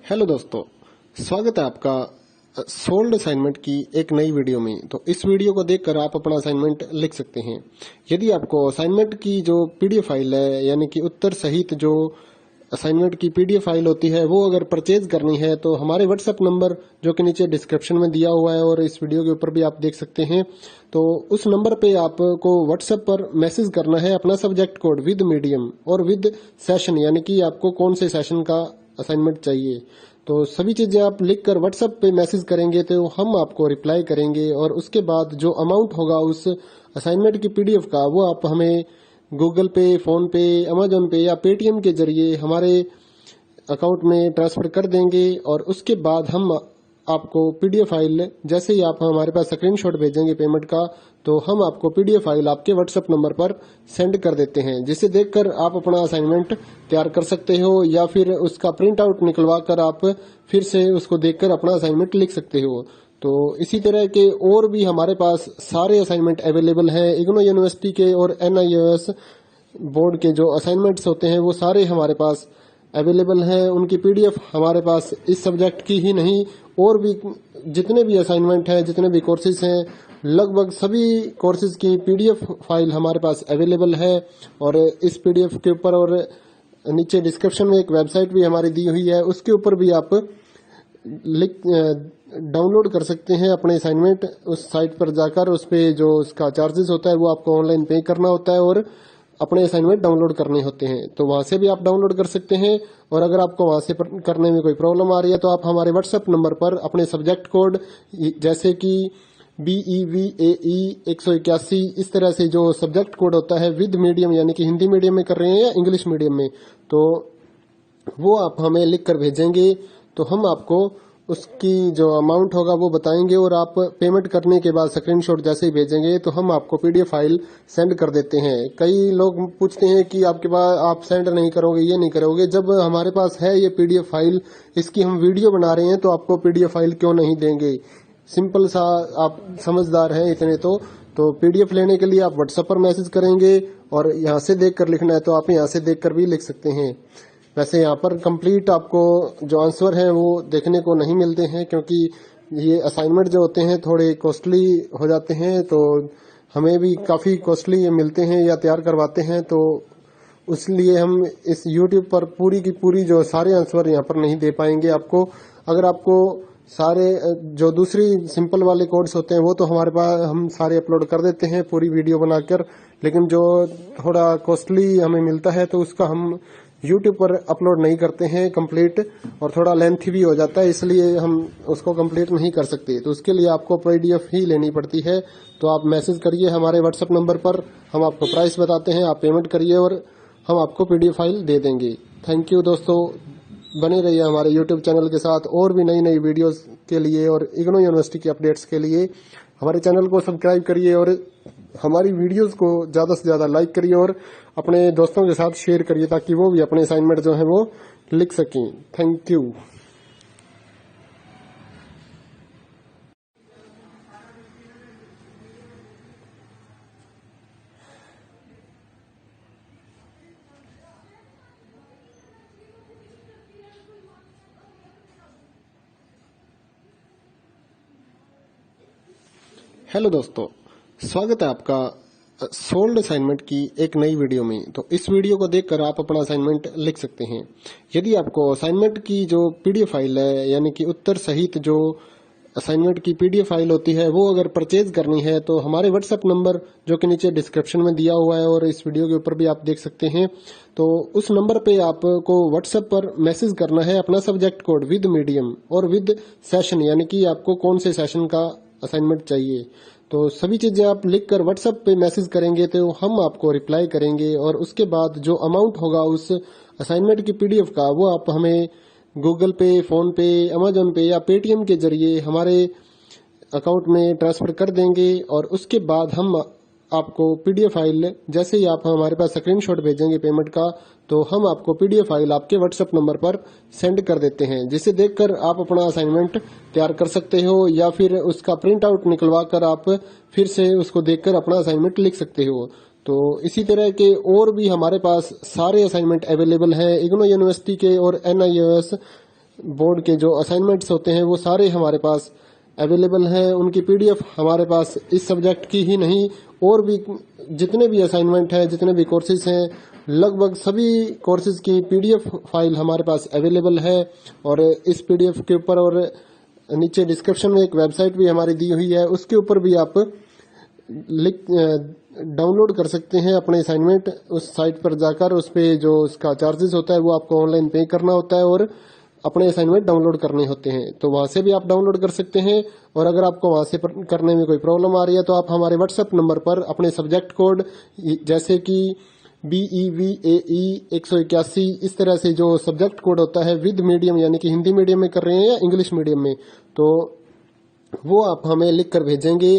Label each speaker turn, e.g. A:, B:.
A: Hello दोस्तों, स्वागत है आपका सोल्ड असाइनमेंट की एक नई वीडियो में। तो इस वीडियो को देखकर आप अपना असाइनमेंट लिख सकते हैं। यदि आपको असाइनमेंट की जो पीडीएफ फाइल है, यानी कि उत्तर सहित जो असाइनमेंट की पीडीएफ फाइल होती है, वो अगर परचेज करनी है तो हमारे व्हाट्सएप नंबर जो कि नीचे डिस्क्रिप्शन में दिया हुआ है और इस वीडियो के ऊपर भी आप देख सकते हैं, तो उस नंबर पे आपको व्हाट्सएप पर मैसेज करना है अपना सब्जेक्ट कोड विद मीडियम और विद सेशन, यानी कि आपको कौन से सेशन का असाइनमेंट चाहिए। तो सभी चीजें आप लिखकर व्हाट्सएप पे मैसेज करेंगे तो हम आपको रिप्लाई करेंगे और उसके बाद जो अमाउंट होगा उस असाइनमेंट की पीडीएफ का, वो आप हमें गूगल पे, फोन पे, अमेजोन पे या पेटीएम के जरिए हमारे अकाउंट में ट्रांसफर कर देंगे। और उसके बाद हम आपको पीडीएफ फाइल, जैसे ही आप हमारे पास स्क्रीनशॉट भेजेंगे पेमेंट का, तो हम आपको पीडीएफ फाइल आपके व्हाट्सएप नंबर पर सेंड कर देते हैं, जिसे देखकर आप अपना असाइनमेंट तैयार कर सकते हो या फिर उसका प्रिंट आउट निकलवा कर आप फिर से उसको देखकर अपना असाइनमेंट लिख सकते हो। तो इसी तरह के और भी हमारे पास सारे असाइनमेंट अवेलेबल हैं। इग्नो यूनिवर्सिटी के और NIOS बोर्ड के जो असाइनमेंट्स होते हैं वो सारे हमारे पास अवेलेबल हैं। उनकी पीडीएफ हमारे पास इस सब्जेक्ट की ही नहीं, और भी जितने भी असाइनमेंट हैं, जितने भी कोर्सेज हैं, लगभग सभी कोर्सेज की पीडीएफ फाइल हमारे पास अवेलेबल है। और इस पीडीएफ के ऊपर और नीचे डिस्क्रिप्शन में एक वेबसाइट भी हमारी दी हुई है, उसके ऊपर भी आप डाउनलोड कर सकते हैं अपने असाइनमेंट। उस साइट पर जाकर उस पे जो उसका चार्जेस होता है वो आपको ऑनलाइन पे करना होता है और अपने असाइनमेंट डाउनलोड करने होते हैं। तो वहां से भी आप डाउनलोड कर सकते हैं। और अगर आपको वहां से करने में कोई प्रॉब्लम आ रही है तो आप हमारे व्हाट्सएप नंबर पर अपने सब्जेक्ट कोड, जैसे कि BEVAE 181, इस तरह से जो सब्जेक्ट कोड होता है विद मीडियम, यानी कि हिंदी मीडियम में कर रहे हैं या इंग्लिश मीडियम में, तो वो आप हमें लिख कर भेजेंगे तो हम आपको उसकी जो अमाउंट होगा वो बताएंगे। और आप पेमेंट करने के बाद स्क्रीनशॉट जैसे ही भेजेंगे तो हम आपको पीडीएफ फाइल सेंड कर देते हैं। कई लोग पूछते हैं कि आपके पास आप सेंड नहीं करोगे, ये नहीं करोगे। जब हमारे पास है ये पीडीएफ फाइल, इसकी हम वीडियो बना रहे हैं, तो आपको पीडीएफ फाइल क्यों नहीं देंगे। सिंपल सा, आप समझदार हैं इतने तो पीडीएफ लेने के लिए आप व्हाट्सएप पर मैसेज करेंगे और यहाँ से देखकर लिखना है तो आप यहाँ से देखकर भी लिख सकते हैं। वैसे यहाँ पर कंप्लीट आपको जो आंसर है वो देखने को नहीं मिलते हैं, क्योंकि ये असाइनमेंट जो होते हैं थोड़े कॉस्टली हो जाते हैं, तो हमें भी काफी कॉस्टली ये मिलते हैं या तैयार करवाते हैं। तो इसलिए हम इस YouTube पर पूरी की पूरी जो सारे आंसर यहाँ पर नहीं दे पाएंगे आपको। अगर आपको सारे जो दूसरी सिंपल वाले कोड्स होते हैं वो तो हमारे पास हम सारे अपलोड कर देते हैं पूरी वीडियो बनाकर, लेकिन जो थोड़ा कॉस्टली हमें मिलता है तो उसका हम YouTube पर अपलोड नहीं करते हैं कंप्लीट, और थोड़ा लेंथी भी हो जाता है, इसलिए हम उसको कंप्लीट नहीं कर सकते। तो उसके लिए आपको पीडीएफ ही लेनी पड़ती है। तो आप मैसेज करिए हमारे व्हाट्सएप नंबर पर, हम आपको प्राइस बताते हैं, आप पेमेंट करिए और हम आपको पीडीएफ फाइल दे देंगे। थैंक यू दोस्तों, बने रहिए हमारे YouTube चैनल के साथ और भी नई नई वीडियोस के लिए और इग्नो यूनिवर्सिटी के अपडेट्स के लिए हमारे चैनल को सब्सक्राइब करिए और हमारी वीडियोस को ज़्यादा से ज़्यादा लाइक करिए और अपने दोस्तों के साथ शेयर करिए, ताकि वो भी अपने असाइनमेंट जो है वो लिख सकें। Thank you. हेलो दोस्तों, स्वागत है आपका सोल्ड असाइनमेंट की एक नई वीडियो में। तो इस वीडियो को देखकर आप अपना असाइनमेंट लिख सकते हैं। यदि आपको असाइनमेंट की जो पीडीएफ फाइल है, यानी कि उत्तर सहित जो असाइनमेंट की पीडीएफ फाइल होती है, वो अगर परचेज करनी है तो हमारे व्हाट्सएप नंबर जो कि नीचे डिस्क्रिप्शन में दिया हुआ है और इस वीडियो के ऊपर भी आप देख सकते हैं, तो उस नंबर पे आपको व्हाट्सएप पर मैसेज करना है अपना सब्जेक्ट कोड विद मीडियम और विद सेशन, यानी कि आपको कौन से सेशन का असाइनमेंट चाहिए। तो सभी चीजें आप लिखकर व्हाट्सएप पे मैसेज करेंगे तो हम आपको रिप्लाई करेंगे। और उसके बाद जो अमाउंट होगा उस असाइनमेंट की पीडीएफ का, वो आप हमें गूगल पे, फोन पे, अमेजोन पे या पेटीएम के जरिए हमारे अकाउंट में ट्रांसफर कर देंगे। और उसके बाद हम आपको पीडीएफ फाइल, जैसे ही आप हमारे पास स्क्रीनशॉट भेजेंगे पेमेंट का, तो हम आपको पीडीएफ फाइल आपके व्हाट्सएप नंबर पर सेंड कर देते हैं, जिसे देखकर आप अपना असाइनमेंट तैयार कर सकते हो या फिर उसका प्रिंट आउट निकलवा कर आप फिर से उसको देखकर अपना असाइनमेंट लिख सकते हो। तो इसी तरह के और भी हमारे पास सारे असाइनमेंट अवेलेबल हैं। इग्नो यूनिवर्सिटी के और NIOS बोर्ड के जो असाइनमेंट्स होते हैं वो सारे हमारे पास अवेलेबल हैं। उनकी पीडीएफ हमारे पास इस सब्जेक्ट की ही नहीं और भी जितने भी असाइनमेंट हैं, जितने भी कोर्सेज हैं, लगभग सभी कोर्सेज की पीडीएफ फाइल हमारे पास अवेलेबल है। और इस पीडीएफ के ऊपर और नीचे डिस्क्रिप्शन में एक वेबसाइट भी हमारी दी हुई है, उसके ऊपर भी आप डाउनलोड कर सकते हैं अपने असाइनमेंट। उस साइट पर जाकर उस पे जो उसका चार्जेस होता है वो आपको ऑनलाइन पे करना होता है और अपने असाइनमेंट डाउनलोड करने होते हैं। तो वहां से भी आप डाउनलोड कर सकते हैं। और अगर आपको वहां से करने में कोई प्रॉब्लम आ रही है तो आप हमारे व्हाट्सएप नंबर पर अपने सब्जेक्ट कोड जैसे कि BEVAE 181 इस तरह से जो सब्जेक्ट कोड होता है विद मीडियम यानी कि हिंदी मीडियम में कर रहे हैं या इंग्लिश मीडियम में, तो वो आप हमें लिख कर भेजेंगे।